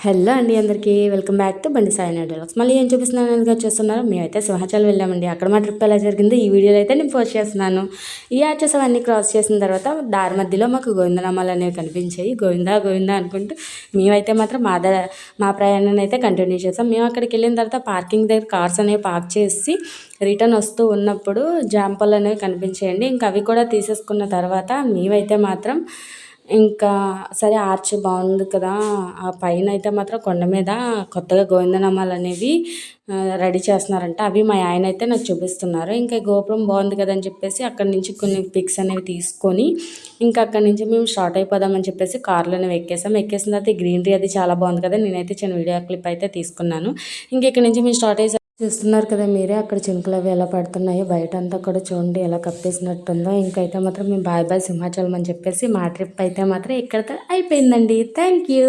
Hello అండి అందరికీ welcome back to బండి సాయి డైలాగ్స్. మళ్ళీ ఏం చూపిస్తున్నాను అనేది చూస్తున్నారు. మేమైతే సింహాచలం వెళ్ళామండి. అక్కడ మా ట్రిప్ ఎలా జరిగిందో ఈ వీడియోలో అయితే నేను పోస్ట్ చేస్తున్నాను. ఈ ఆర్చెస్ అవన్నీ క్రాస్ చేసిన తర్వాత దారి మధ్యలో మాకు గోవిందనామాలు అనేవి కనిపించాయి. గోవిందా గోవిందా అనుకుంటూ మేమైతే మాత్రం మా ప్రయాణాన్ని అయితే కంటిన్యూ చేసాం. మేము అక్కడికి వెళ్ళిన తర్వాత పార్కింగ్ దగ్గర కార్స్ అనేవి పార్క్ చేసి రిటర్న్ వస్తూ ఉన్నప్పుడు జాంపళ్ళు అనేవి కనిపించాయండి. ఇంకా అవి కూడా తీసేసుకున్న తర్వాత మేమైతే మాత్రం ఇంకా సరే ఆర్చ్ బాగుంది కదా, ఆ పైన అయితే మాత్రం కొండ మీద కొత్తగా గోవిందనామాలు అనేవి రెడీ చేస్తున్నారంట. అవి మా ఆయన అయితే నాకు చూపిస్తున్నారు. ఇంకా గోపురం బాగుంది కదా అని చెప్పేసి అక్కడి నుంచి కొన్ని పిక్స్ అనేవి తీసుకొని ఇంకా అక్కడి నుంచి మేము స్టార్ట్ అయిపోదామని చెప్పేసి కార్లు అనేవి ఎక్కేసాం. ఎక్కేసిన తర్వాత ఈ గ్రీనరీ అది చాలా బాగుంది కదా, నేనైతే చిన్న వీడియో క్లిప్ అయితే తీసుకున్నాను. ఇంకా ఇక్కడ నుంచి మేము స్టార్ట్ అయ్యి చూస్తున్నారు కదా మీరే, అక్కడ చినుకులు అవి ఎలా పడుతున్నాయో బయట అంతా కూడా చూడండి ఎలా కప్పేసినట్టుందో. ఇంకైతే మాత్రం మేము బాయ్ బాయ్ సింహాచలం అని చెప్పేసి మా ట్రిప్ అయితే మాత్రం ఇక్కడితో అయిపోయిందండి. Thank you.